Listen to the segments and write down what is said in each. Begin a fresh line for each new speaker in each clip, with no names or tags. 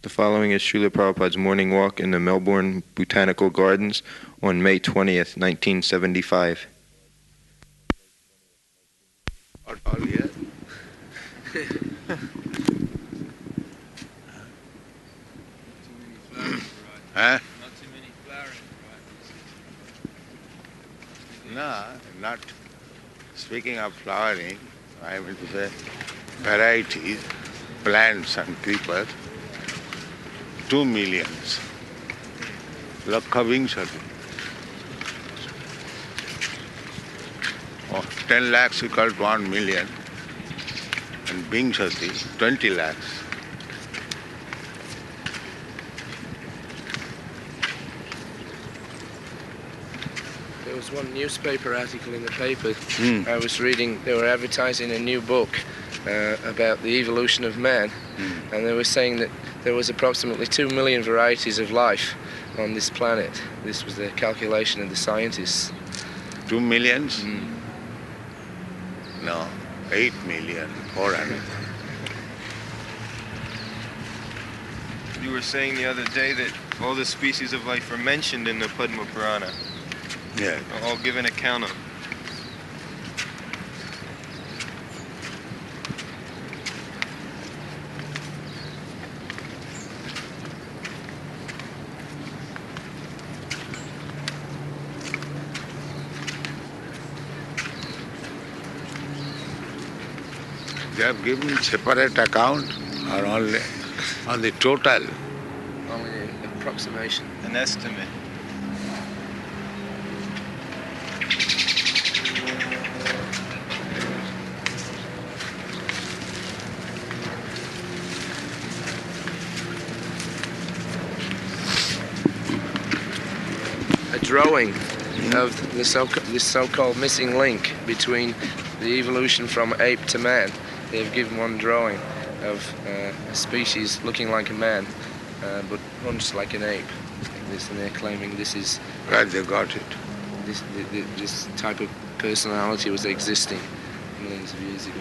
The following is Śrīla Prabhupāda's morning walk in the Melbourne Botanical Gardens on May 20th, 1975.
All here. Huh?
Not too many flowering varieties.
No, not speaking of flowering, I mean to say varieties, plants and creepers, 2 millions. Lakha-viṅśati. 10 lakhs equal to 1 million, and viṅśati, 20 lakhs.
There was one newspaper article in the paper I was reading. They were advertising a new book about the evolution of man, and they were saying that there was approximately 2 million varieties of life on this planet. This was the calculation of the scientists.
2 millions? No, 8 million, 400.
You were saying the other day that all the species of life are mentioned in the Padma Purana,
Yes.
all given account of.
They have given separate account or only on the total?
Only an approximation.
An estimate.
A drawing of this so-called missing link between the evolution from ape to man. They've given one drawing of a species looking like a man, but runs like an ape. And they're claiming this is
Right, they got it.
this type of personality was existing millions of years ago.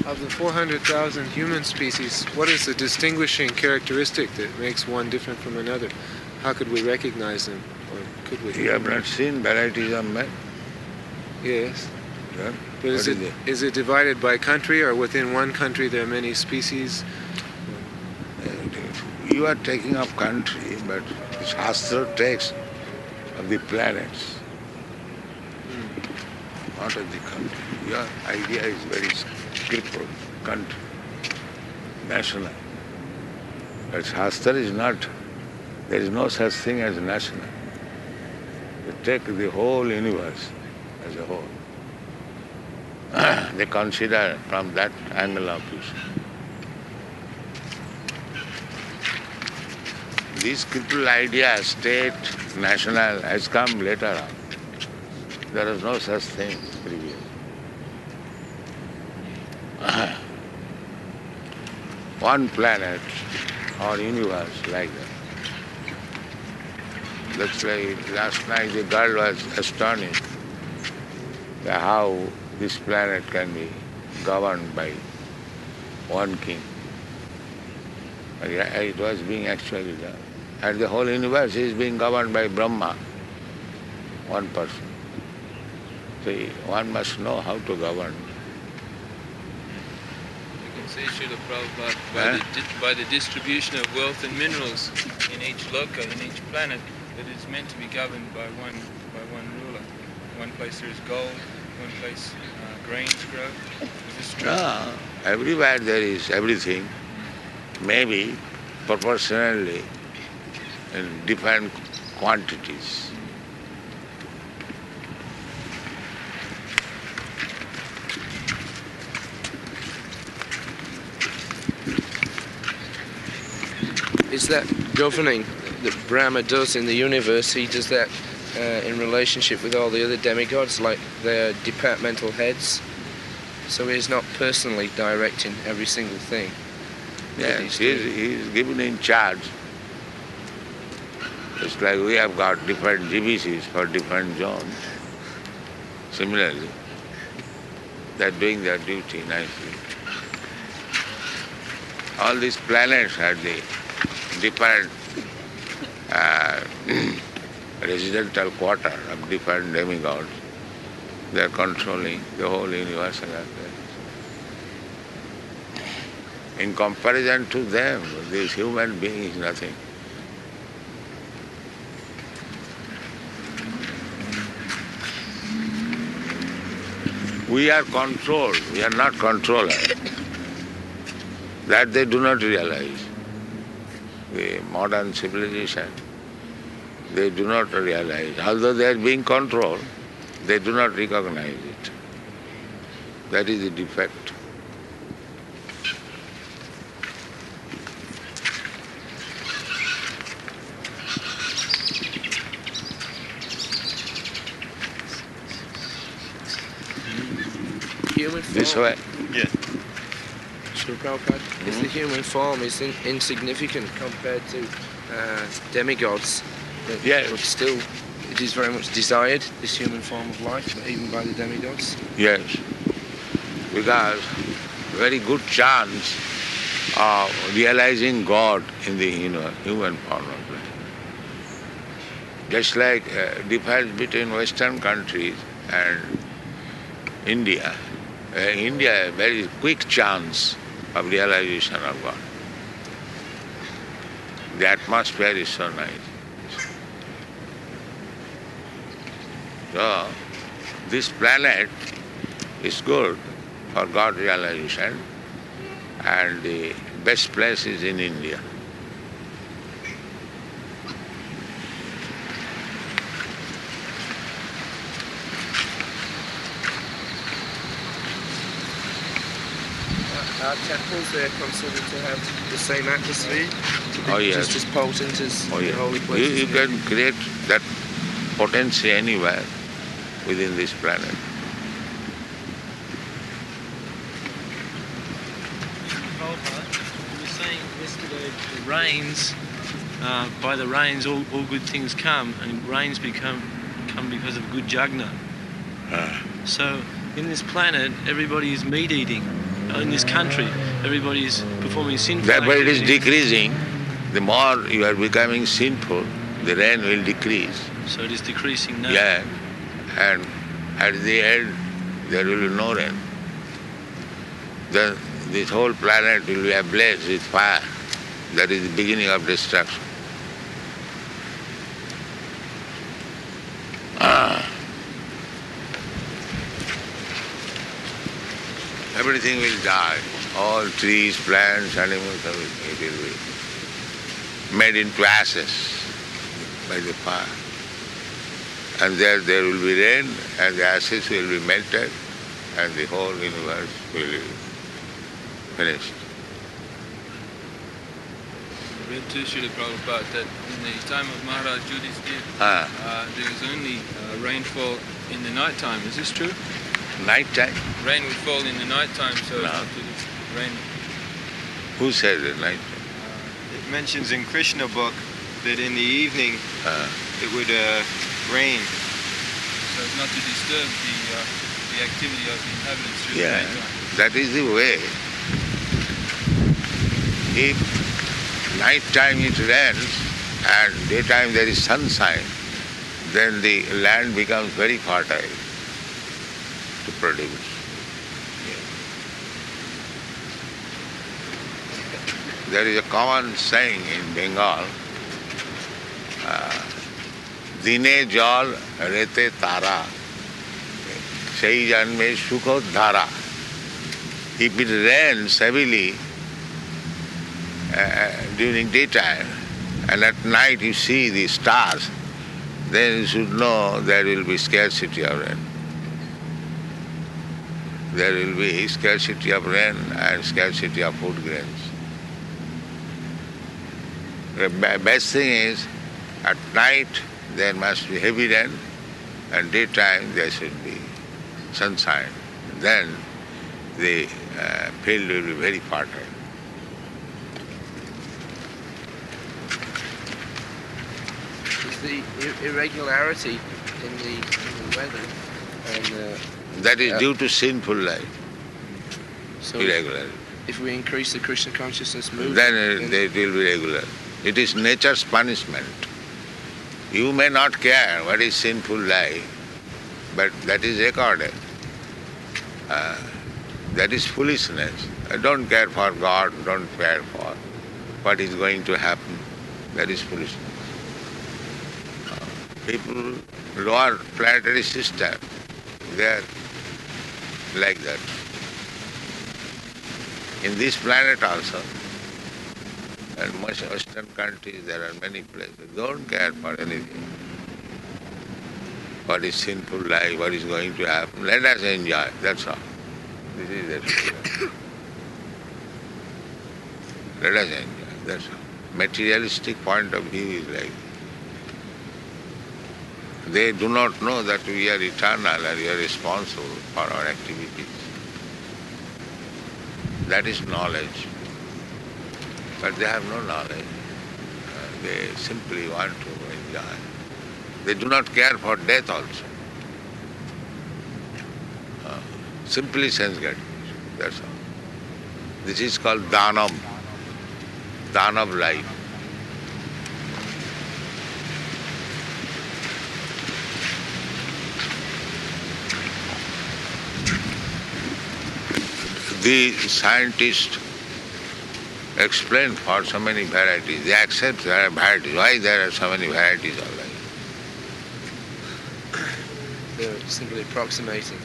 Of the 400,000 human species, what is the distinguishing characteristic that makes one different from another? How could we recognize them? Or could we?
You have not seen varieties of men?
Yes.
Yeah?
But is it divided by country, or within one country there are many species?
You are taking up country, but Shastra takes of the planets, not of the country. Your idea is very skillful, country, national. But Shastra is not, there is no such thing as national. They take the whole universe as a whole. They consider from that angle of view. This critical idea, state, national, has come later on. There is no such thing previous. One planet or universe like that. That's why last night the girl was astonished at how this planet can be governed by one king. It was being actually done. And the whole universe is being governed by Brahma, one person. So one must know how to govern.
You can say, Śrīla Prabhupāda, by the distribution of wealth and minerals in each loka, in each planet, that it's meant to be governed by one ruler. One place there is gold, one place grains grow.
No, everywhere there is everything, maybe proportionally in different quantities.
Is that governing that Brahma does in the universe, he does that in relationship with all the other demigods, like their departmental heads. So he's not personally directing every single thing.
Yes, he's given in charge. It's like we have got different GBCs for different zones. Similarly, they're doing their duty nicely. All these planets are the different residential quarter of different demigods. They are controlling the whole universe and affairs. In comparison to them, this human being is nothing. We are controlled, we are not controllers. That they do not realize. The modern civilization, they do not realize. Although they are being controlled, they do not recognize it. That is the defect.
Human form.
This way.
Yeah.
Srila Prabhupada, is the human form is insignificant compared to demigods.
Yes.
But still, it is very much desired, this human form of life, even by the demigods.
Yes. Because very good chance of realizing God in the human form of life. Just like difference between Western countries and India. India, a very quick chance of realization of God. The atmosphere is so nice. So, this planet is good for God realization, and the best place is in India.
Our temples, they're considered to have the same atmosphere, to be
Oh, yes.
just as potent as
Oh,
the
yeah.
holy places.
You can create that potency anywhere within this planet.
Prabhupada, you were saying yesterday the rains, by the rains all good things come, and rains come because of good yajña. So in this planet everybody is meat eating. In this country everybody is performing sinful
Therefore it is
activities.
decreasing. The more you are becoming sinful, the rain will decrease.
So it is decreasing now.
Yeah. And at the end there will be no rain. Then this whole planet will be ablaze with fire. That is the beginning of destruction. Everything will die. All trees, plants, animals, everything. It will be made into ashes by the fire. And there will be rain, and the ashes will be melted, and the whole universe will be finished.
I read too, Śrīla Prabhupāda, that in the time of Maharaj Yudhisthira, there was only rainfall in the night time. Is this true?
Night time?
Rain would fall in the night time, so
No.
it would rain.
Who said it, night
It mentions in Krishna book that in the evening
time?
it would rain.
So as not to disturb the activity of the inhabitants through
Yeah,
the daytime.
that is the way. If night time it rains and daytime there is sunshine, then the land becomes very fertile to produce. There is a common saying in Bengal, Dine jal rete tara, sei janme sukho dhara. If it rains heavily during daytime and at night you see the stars, then you should know there will be scarcity of rain. There will be scarcity of rain and scarcity of food grains. The best thing is At night there must be heavy rain, and daytime there should be sunshine. Then the field will be very fertile.
Is the irregularity in the weather and
That is due to sinful life,
so
irregularity.
if we increase the Krishna consciousness movement,
Then it will be regular. It is nature's punishment. You may not care what is sinful life, but that is recorded. That is foolishness. Don't care for God, don't care for what is going to happen. That is foolishness. People, lower planetary system, they are like that. In this planet also, and most Western countries, there are many places, don't care for anything. What is sinful life, what is going to happen, let us enjoy, that's all. This is the let us enjoy, that's all. Materialistic point of view is like, they do not know that we are eternal and we are responsible for our activities. That is knowledge. But they have no knowledge. They simply want to enjoy. They do not care for death also. Simply sense gratification, that's all. This is called dhanam, dhan of life. The scientists explain for so many varieties. They accept there are varieties. Why there are so many varieties of life?
they're simply approximating.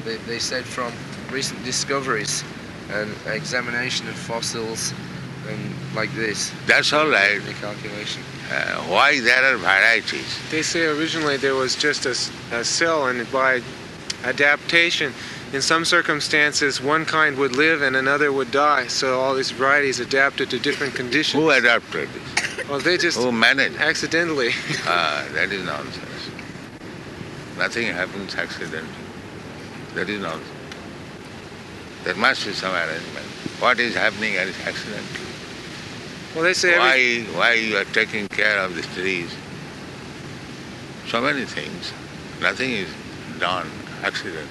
They said from recent discoveries and examination of fossils and like this.
That's all right.
The calculation.
Why there are varieties?
They say originally there was just a cell, and by adaptation, in some circumstances, one kind would live and another would die. So all these varieties adapted to different conditions.
Who adapted this?
Well, they just
Who managed?
accidentally.
That is nonsense. Nothing happens accidentally. That is nonsense. There must be some arrangement. What is happening is accidental.
Well, they say
Why you are taking care of the trees? So many things. Nothing is done accidentally.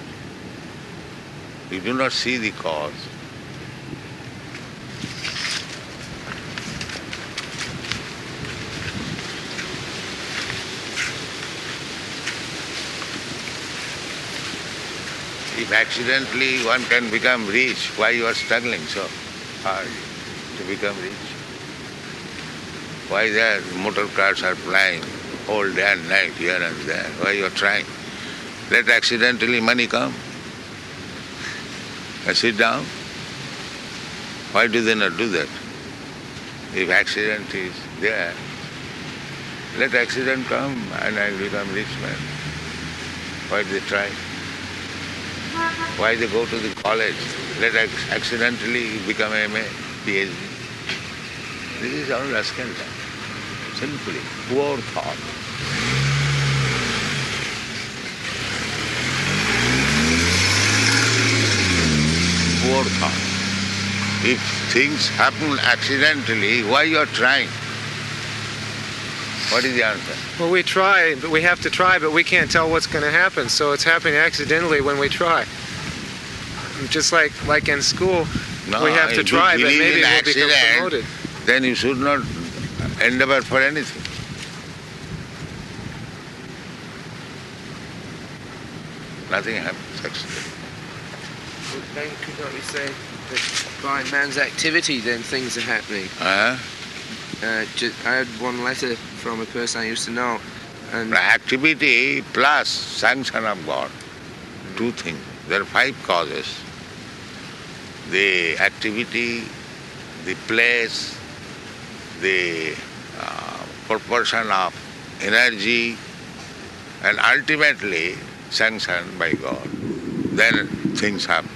You do not see the cause. If accidentally one can become rich, why you are struggling so hard to become rich? Why there motor cars are flying whole day and night here and there? Why you are trying? Let accidentally money come. Sit down. Why do they not do that? If accident is there, let accident come and I will become rich man. Why do they try? Why they go to the college? Let accidentally become MA, PhD. This is all rascal talk. Simply poor thought. Poor thought. If things happen accidentally, why you are trying? What is the answer?
well, we try, but we have to try, but we can't tell what's going to happen. So it's happening accidentally when we try. Just like in school,
No,
we have to
if you
try, but
believe
maybe
in
we'll become
accident,
promoted.
then you should not endeavor for anything. Nothing happens accidentally.
Well, then could not we say that by man's activity then things are happening? I had one letter from a person I used to know, and
Activity plus sanction of God. Two things. There are 5 causes. The activity, the place, the proportion of energy, and ultimately sanctioned by God. Then things happen.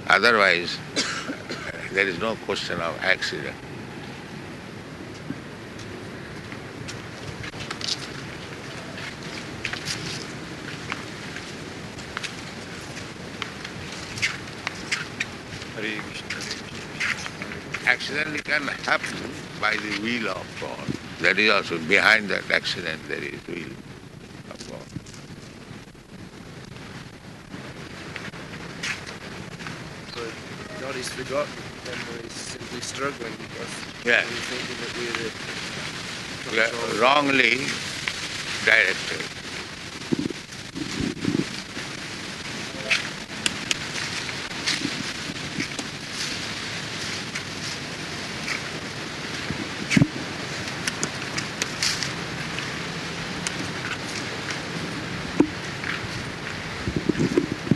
Otherwise, there is no question of accident. accident can happen by the will of God. That is also behind that accident there is will of God.
But God is forgotten when we're simply struggling because
Yeah.
we're thinking that we're
We are wrongly directed.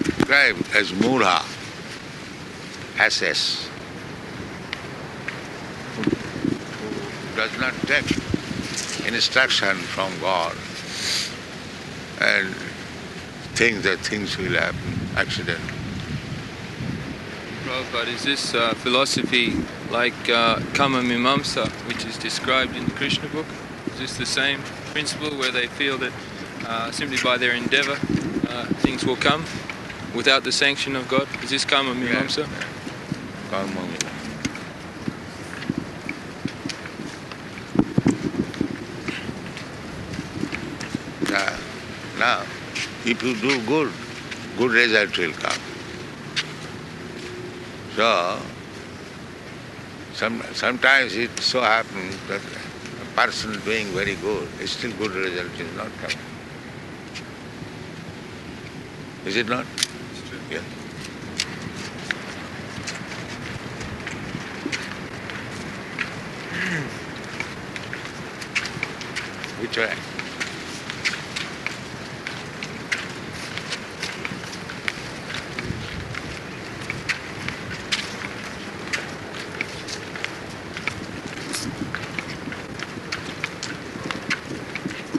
Described as mudha, assess, who does not take instruction from God and think that things will happen, accident.
Prabhupada, is this philosophy like karma-mīmāṁsā, which is described in the Krishna book? Is this the same principle where they feel that simply by their endeavour things will come without the sanction of God? Is this karma-mīmāṁsā?
Karma-mīmāṁsā. Now, if you do good, good result will come. So, sometimes it so happens that a person doing very good, still good result is not coming. Is it not?
It's true.
Yes. Which way?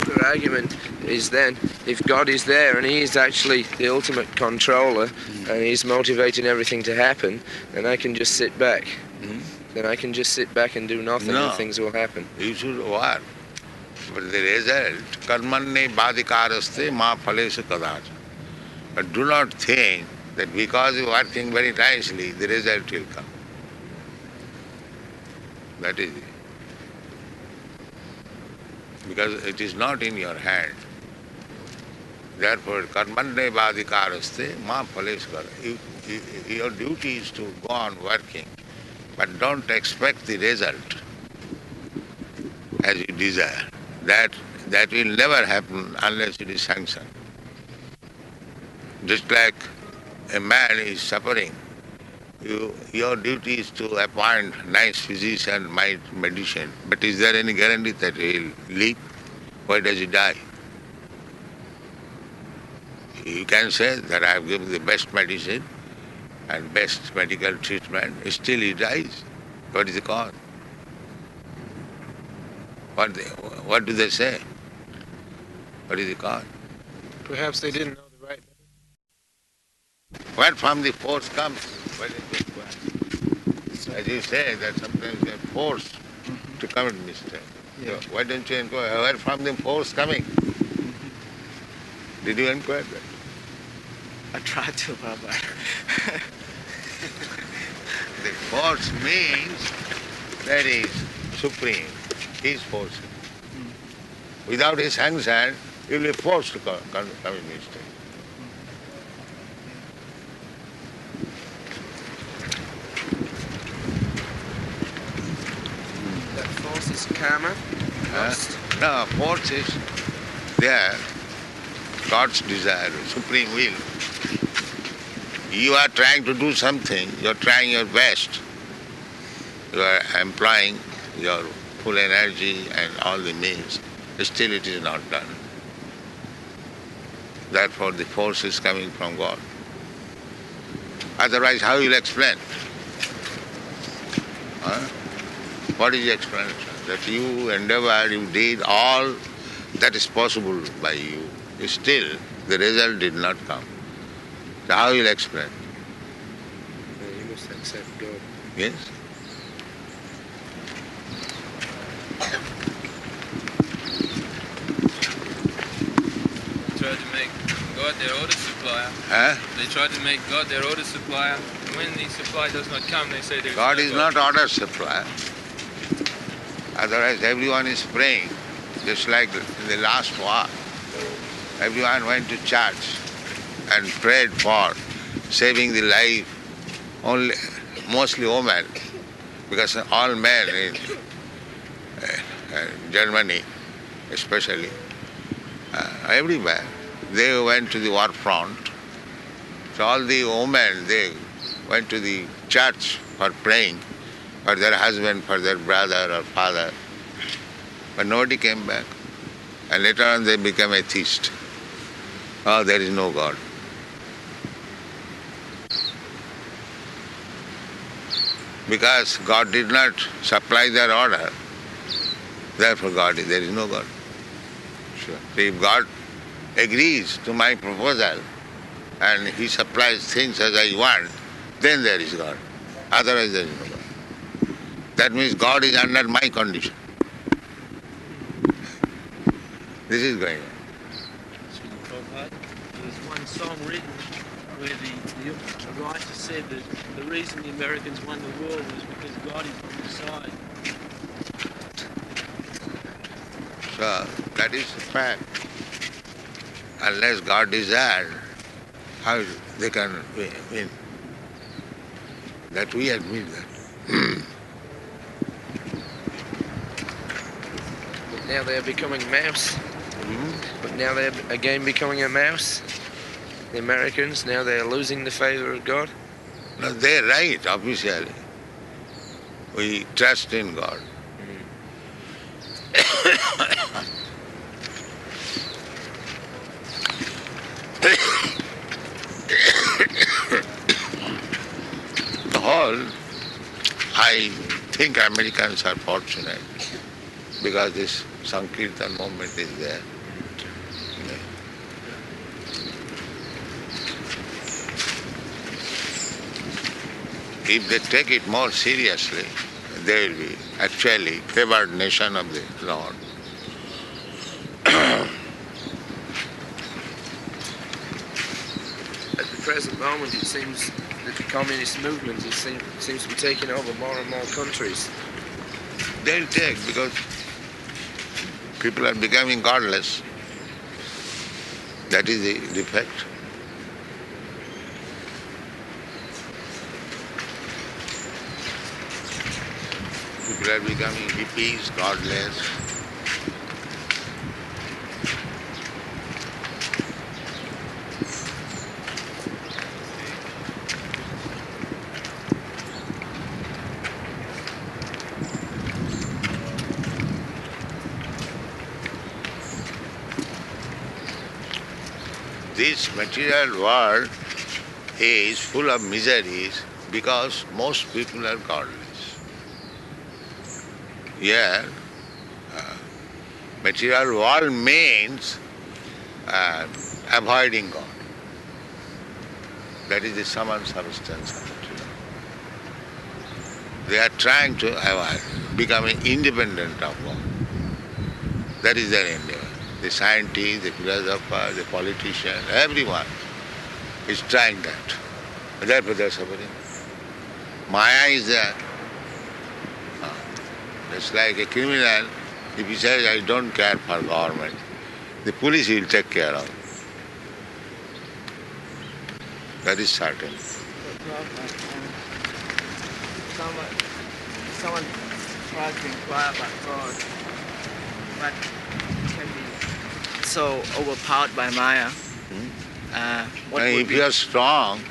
The argument is then, if God is there and He is actually the ultimate controller and He's motivating everything to happen, then I can just sit back. Then I can just sit back and do nothing
No.
and things will happen.
You should work. But the result, karmanne badikaraste ma phalesu kadacha. But do not think that because you are working very nicely, the result will come. That is it. Because it is not in your hand. Therefore, karmanne badikaraste ma phalesu kadacha. Your duty is to go on working, but don't expect the result as you desire. That will never happen unless it is sanctioned. Just like a man is suffering, your duty is to appoint nice physician, might medicine. But is there any guarantee that he will live? Why does he die? You can say that I have given the best medicine and best medical treatment, still he dies. What is the cause? What do they say? What is the cause?
Perhaps they didn't know the right.
Where from the force comes? Where is the force? As you say, that sometimes they are forced to commit mistake.
Yeah.
So why don't you inquire where from the force coming? Did you inquire that?
I tried to, Prabhupada.
The force means that is supreme. He is forcing. Without his sanction, you will be forced to commit mistake.
That force is karma.
No, force is there, God's desire, supreme will. You are trying to do something, you are trying your best. You are employing your full energy and all the means. Still it is not done. Therefore the force is coming from God. Otherwise how will you explain? What is the explanation? That you endeavored, you did all that is possible by you. Still the result did not come. So how will you explain?
You must accept God.
Yes?
They tried to make God their order supplier.
Huh?
They tried to make God their order supplier. when the supply does not come, they say there's
God
no
is not order supply. Otherwise everyone is praying. Just like in the last war, everyone went to church and prayed for saving the life, only mostly women, because all men in Germany especially, everywhere, they went to the war front. So all the women, they went to the church for praying for their husband, for their brother or father. But nobody came back. And later on they became atheists. Oh, there is no God. Because God did not supply their order, therefore there is no God. Sure. So if God agrees to my proposal and He supplies things as I want, then there is God. Otherwise there is no God. That means God is under my condition. This is going on.
Śrīla Prabhupāda, there's one song written where the writer said that the reason the Americans won the war was because God is on their side.
So that is the fact. Unless God is there, how they can win? That we admit that.
But now they're becoming mouse. But now they're again becoming a mouse. The Americans, now they're losing the favour of God.
No, they're right, officially. We trust in God. The whole, I think Americans are fortunate because this Sankirtan movement is there. If they take it more seriously, they will be actually favored nation of the Lord.
At the present moment, it seems that the communist movement seems to be taking over more and more countries.
They'll take because people are becoming godless. That is the defect. People are becoming hippies, godless. This material world is full of miseries because most people are godless. Here, material world means avoiding God. That is the sum and substance of material. They are trying to avoid becoming independent of God. That is their endeavor. The scientist, the philosopher, the politician, everyone is trying that. Therefore they are suffering. Maya is there. It's like a criminal, if he says, I don't care for government, the police will take care of it. That is certain.
Someone tries to inquire about God, but can be so overpowered by Maya. What
And
would
if
be
you are strong,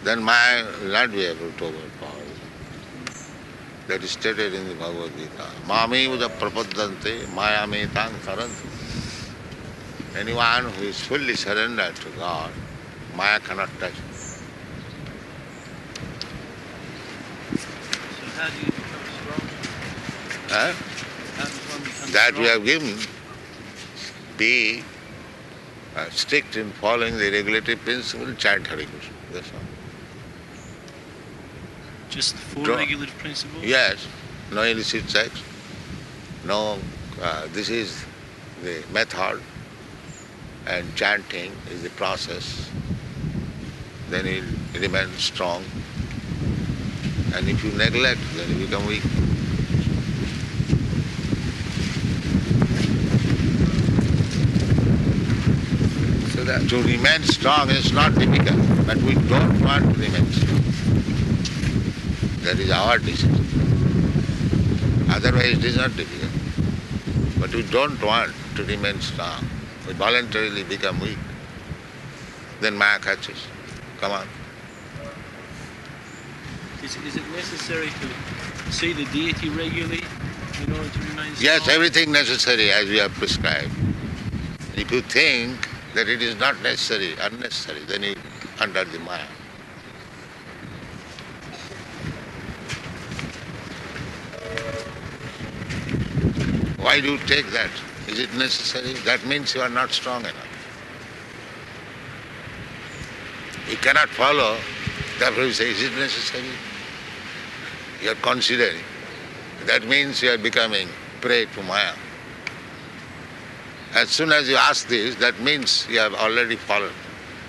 then Maya will not be able to overpower you. That is stated in the Bhagavad Gita. Mami uda prapaddante mayame tang saranti. Anyone who is fully surrendered to God, Maya cannot touch him.
So how do you become strong?
Huh?
How does one become
That
strong?
we have given. Be strict in following the regulatory principle, chant Hare Krishna. That's all.
Just the four
Draw.
regulative principles?
Yes, no illicit sex, no, this is the method, and chanting is the process. Then it remains strong. And if you neglect, then you become weak.
So that
To remain strong is not difficult, but we don't want to remain strong. That is our decision. Otherwise it is not difficult. But we don't want to remain strong. We voluntarily become weak. Then Maya catches. Come on.
Is it necessary to see the deity regularly in order to remain strong?
Yes, everything necessary as we have prescribed. If you think that it is not necessary, unnecessary, then you under the Maya. Why do you take that? Is it necessary? That means you are not strong enough. You cannot follow, therefore you say, is it necessary? You are considering. That means you are becoming prey to Maya. As soon as you ask this, that means you have already fallen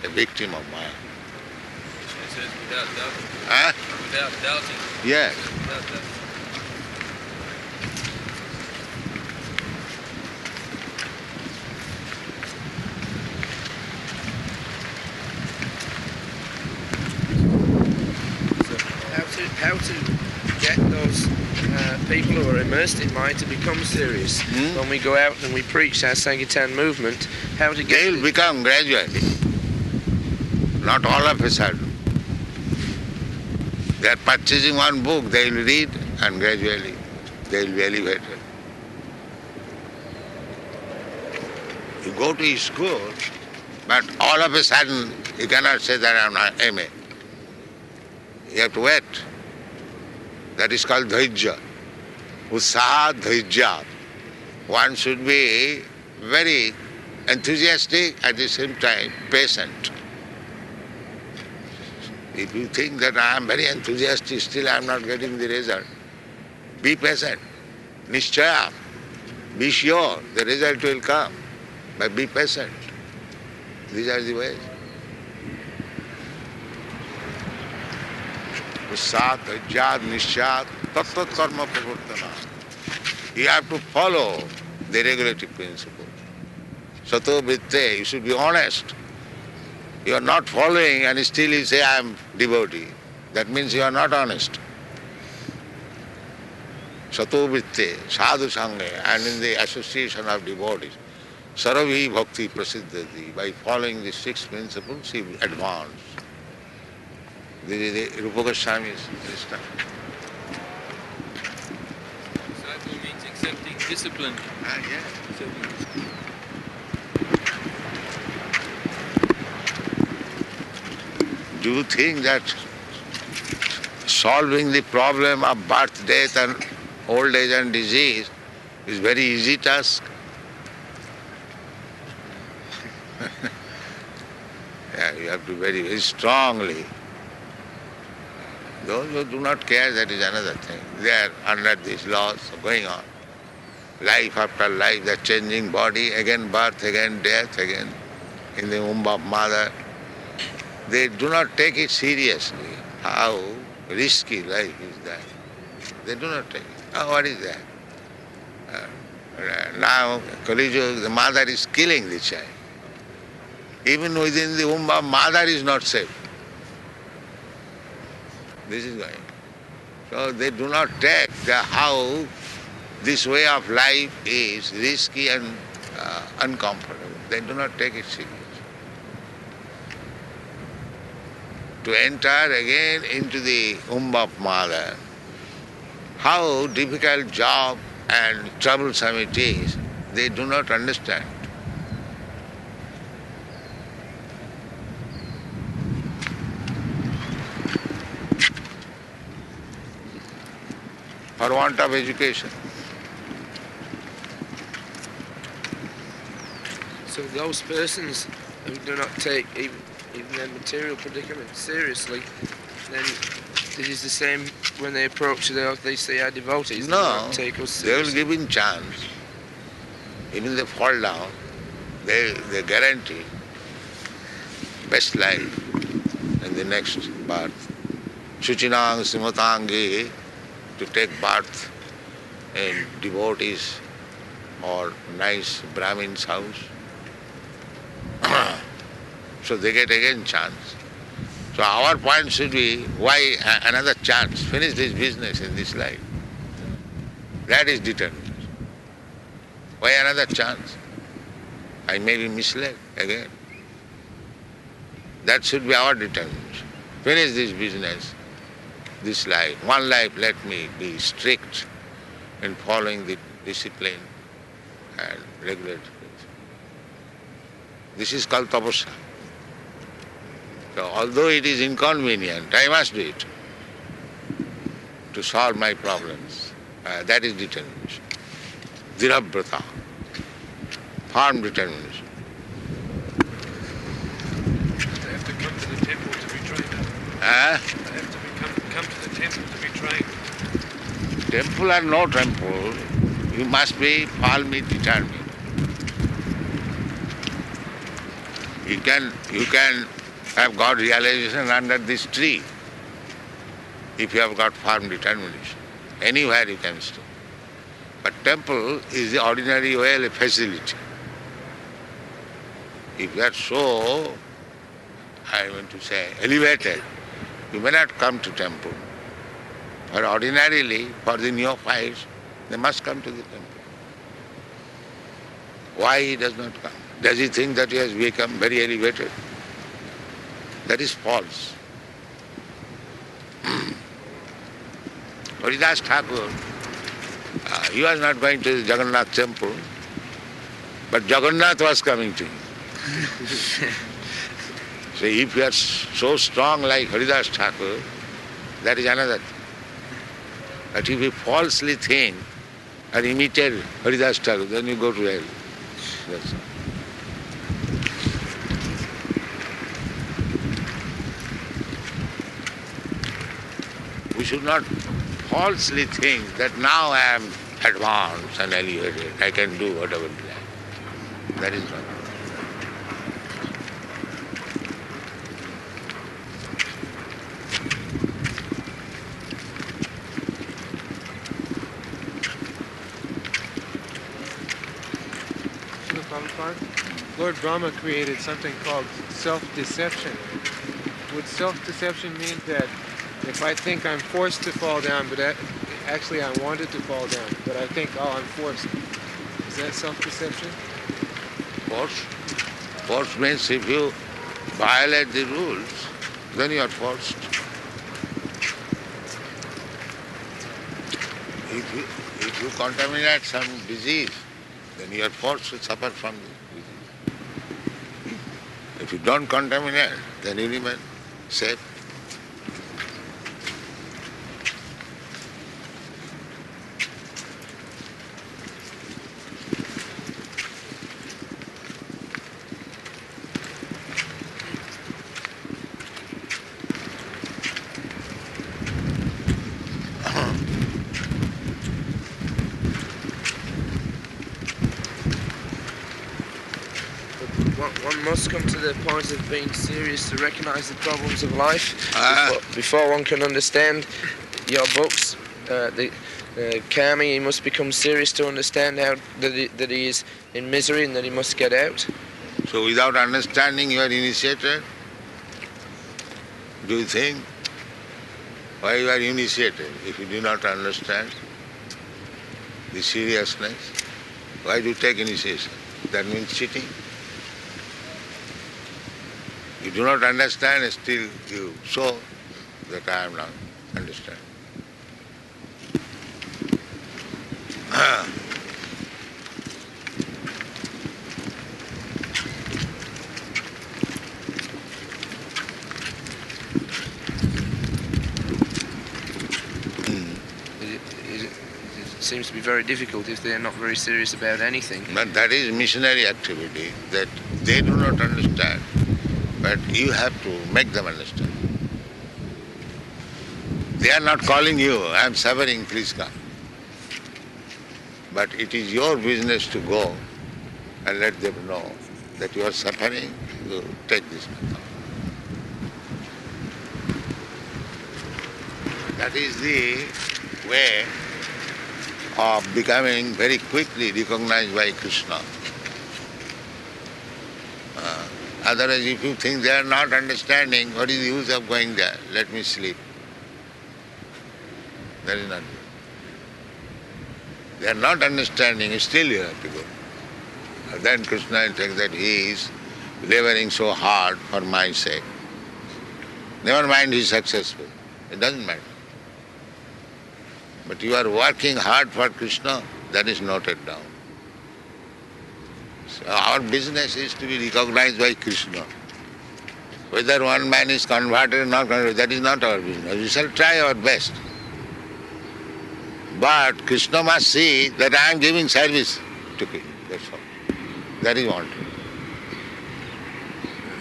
a victim of Maya.
It says without doubting.
Huh?
Without doubting.
Yes.
Without doubting.
how to get those people who are immersed in Maya to become serious. When we go out and we preach our Sankirtan movement, how to get...
They will become gradually, not all of a sudden. They are purchasing one book, they will read, and gradually they will be elevated. You go to school, but all of a sudden you cannot say that I am not MA. You have to wait. That is called dhaijya. Utsaha dhaijya. One should be very enthusiastic, at the same time patient. If you think that I am very enthusiastic, still I am not getting the result, be patient. Nishchaya. Be sure the result will come, but be patient. These are the ways. Usat, ajad, nishat, tattva karma pravartana. You have to follow the regulative principle. Sato vritte, you should be honest. You are not following and still you say I am devotee. That means you are not honest. Sato vritte, sadhu sangha, and in the association of devotees. Sarabhi bhakti prasiddhati. By following the 6 principles, he will advance. This is the Rupa Goswami's system.
Disciple means accepting discipline.
Yes. Do you think that solving the problem of birth, death and old age and disease is very easy task? Yeah, you have to very strongly. Those who do not care, that is another thing. They are under these laws going on. Life after life, they are changing body, again birth, again death, again in the womb of mother. They do not take it seriously. How risky life is that. They do not take it. Oh, what is that? Now, ecology, the mother is killing the child. Even within the womb of mother is not safe. This is going. So they do not take how this way of life is risky and uncomfortable. They do not take it seriously. To enter again into the womb of mother, how difficult job and troublesome it is, they do not understand. For want of education.
So those persons who do not take even their material predicament seriously, then it is the same when they approach they say our devotees.
No,
they take us
they will
seriously.
give in chance. Even they fall down, they guarantee best life in the next birth. Shuchinang Simatangi, to take birth in devotees or nice Brahmin's house. So they get again chance. So our point should be, why another chance? Finish this business in this life. That is determination. Why another chance? I may be misled again. That should be our determination. Finish this business, this life. One life, let me be strict in following the discipline and regulatory. This is called tapasya. So although it is inconvenient, I must do it to solve my problems. That is determination. Dhirabrata, firm determination.
They have to come to the temple to be trained. They have to come to the temple to be trained.
Temple or no temple, you must be firmly determined. You can have got realization under this tree if you have got firm determination. Anywhere you can stay. But temple is the ordinary way, a facility. If you are so, I want to say, elevated, you may not come to temple. But ordinarily, for the neophytes, they must come to the temple. Why he does not come? Does he think that he has become very elevated? That is false. Haridas Thakur, he was not going to the Jagannath temple, but Jagannath was coming to him. So if you are so strong like Haridas Thakur, that is another thing. But if you falsely think and imitate Haridas Thakur, then you go to hell. That's all. We should not falsely think that now I am advanced and elevated, I can do whatever I like. That is not.
Srila Prabhupada, Lord Brahma created something called self-deception. Would self-deception mean that if I think I'm forced to fall down, but actually I wanted to fall down, but I think, oh, I'm forced. Is that self-deception?
Force? Force means if you violate the rules, then you are forced. If you contaminate some disease, then you are forced to suffer from the disease. If you don't contaminate, then you remain safe.
One must come to the point of being serious to recognize the problems of life before one can understand your books. The karma, he must become serious to understand how that he is in misery and that he must get out.
So without understanding you are initiated? Do you think? Why you are initiated if you do not understand the seriousness? Why do you take initiation? That means cheating. You do not understand, still you show that I am not understanding.
It seems to be very difficult if they're not very serious about anything.
But that is missionary activity, that they do not understand. But you have to make them understand. They are not calling you, I am suffering, please come. But it is your business to go and let them know that you are suffering, you take this method. That is the way of becoming very quickly recognized by Krishna. Otherwise, if you think they are not understanding, what is the use of going there? Let me sleep. That is not good. They are not understanding, still you have to go. And then Krishna will think that he is laboring so hard for my sake. Never mind he is successful. It doesn't matter. But you are working hard for Krishna, that is noted down. So our business is to be recognized by Krishna. Whether one man is converted or not converted, that is not our business. We shall try our best. But Krishna must see that I am giving service to him. That's all. That is wanted.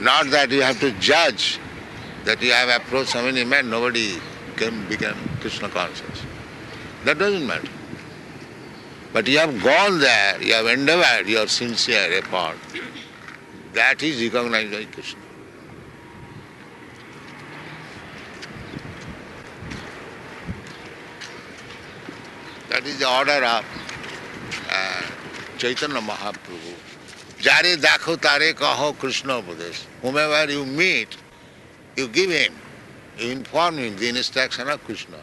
Not that you have to judge that you have approached so many men, nobody can become Krishna conscious. That doesn't matter. But you have gone there, you have endeavored your sincere effort. That is recognized by Krishna. That is the order of Chaitanya Mahaprabhu. Jare dakho tare kaho Krishna Upadesh. Whomever you meet, you give him, you inform him the instruction of Krishna.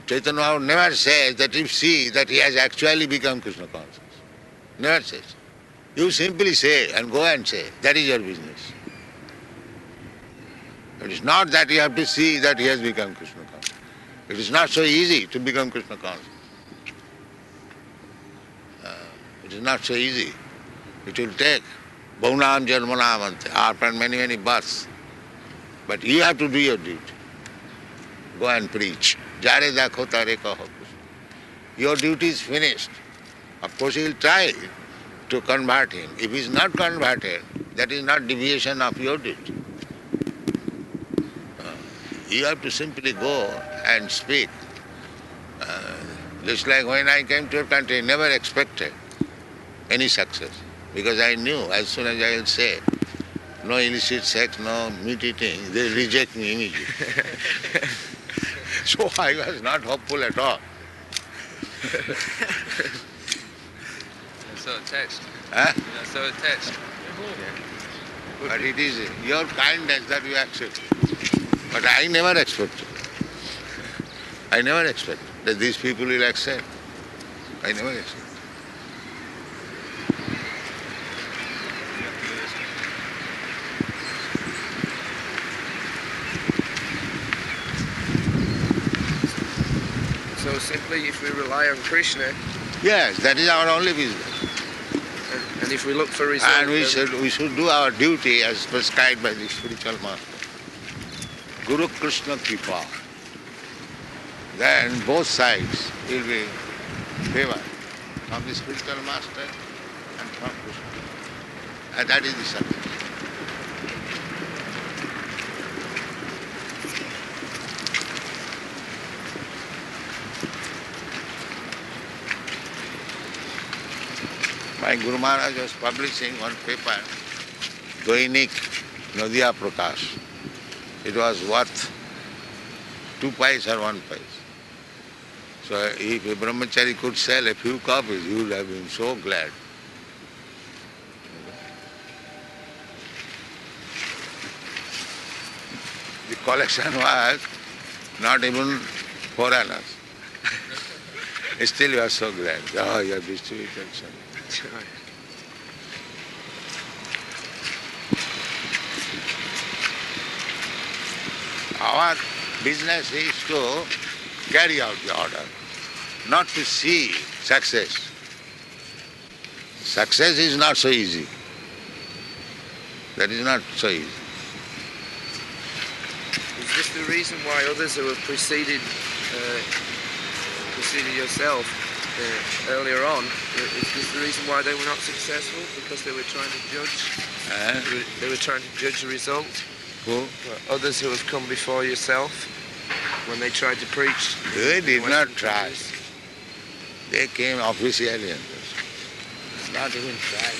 Chaitanya Mahaprabhu never says that you see that he has actually become Krishna conscious. Never says. You simply say and go and say, that is your business. It is not that you have to see that he has become Krishna conscious. It is not so easy to become Krishna conscious. It is not so easy. It will take Bhaunam Janmanam after many, many births. But you have to do your duty. Go and preach. Jare dakho tare kaho. Your duty is finished. Of course you will try to convert him. If he is not converted, that is not deviation of your duty. You have to simply go and speak. Just like when I came to your country, I never expected any success. Because I knew as soon as I will say, no illicit sex, no meat eating, they reject me immediately. So I was not hopeful at all.
You're so attached.
Huh?
You're so attached.
But it is your kindness that you accept. But I never expected. I never expected that these people will accept. I never expected.
So simply if we rely on Krishna...
Yes, that is our only business.
And if we look for results...
And we should do our duty as prescribed by the spiritual master. Guru Krishna Kripa. Then both sides will be favored from the spiritual master and from Krishna. And that is the success. My Guru Maharaj was publishing one paper, Dainik Nadia Prakash. It was worth 2 paise or 1 paise. So if a brahmachari could sell a few copies, he would have been so glad. The collection was not even foreigners. Still we are so glad. Oh, you have distributed some. Our business is to carry out the order, not to see success. Success is not so easy. That is not so easy.
Is this the reason why others who have preceded yourself earlier on, is this the reason why they were not successful? Because they were trying to judge? They were trying to judge the result?
Who?
Others who have come before yourself, when they tried to preach?
They did not try. They came officially. Not even tried.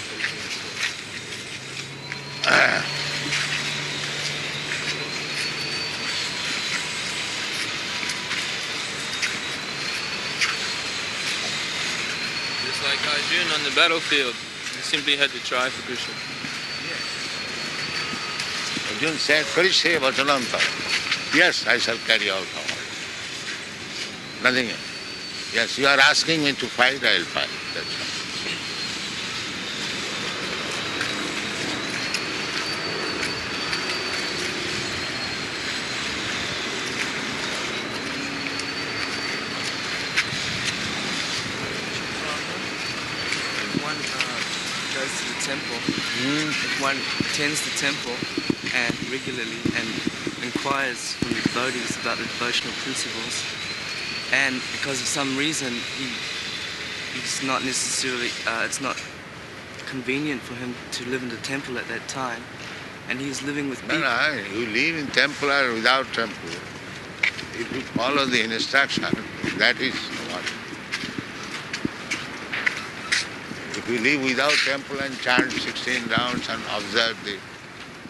like Arjuna on the battlefield. He simply had to try for Krishna.
Arjuna said, Karishe Vachanam Tava. Yes, I shall carry all power. Nothing else. Yes, you are asking me to fight, I will fight. That's all.
Temple. If one attends the temple and regularly and inquires from the devotees about the devotional principles, and because of some reason he's not necessarily it's not convenient for him to live in the temple at that time, and he's living with people.
No, you live in temple or without temple. If you follow the instruction, that is what. If you live without temple and chant 16 rounds and observe the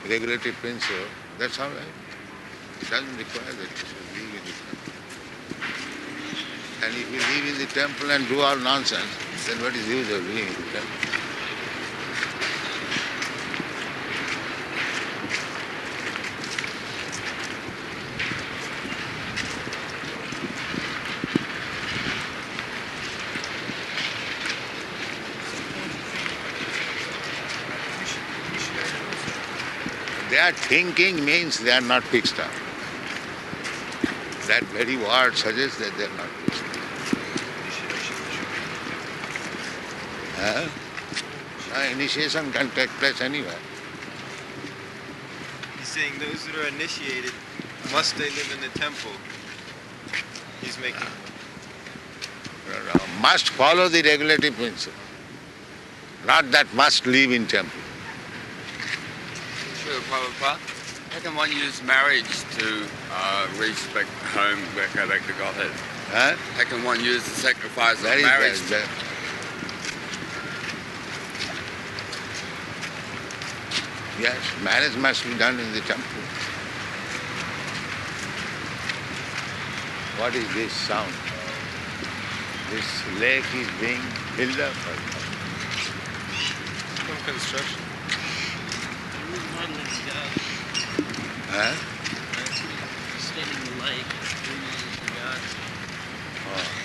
regulative principle, that's all right. It doesn't require that you should live in the temple. And if you live in the temple and do all nonsense, then what is the use of living in the temple? Their thinking means they are not fixed up. That very word suggests that they are not fixed up. Initiation can take place anywhere.
He's saying those that are initiated, must they live in the temple? He's making...
Must follow the regulative principle. Not that must live in temple.
Śrīla Prabhupāda, how can one use marriage to reach home, go back to Godhead?
Huh?
How can one use the sacrifice of
Very
marriage?
bad. Yes, marriage must be done in the temple. What is this sound? This lake is being filled up.
Some construction.
Huh?
Extending the lake, 3 miles from the garden.
Oh.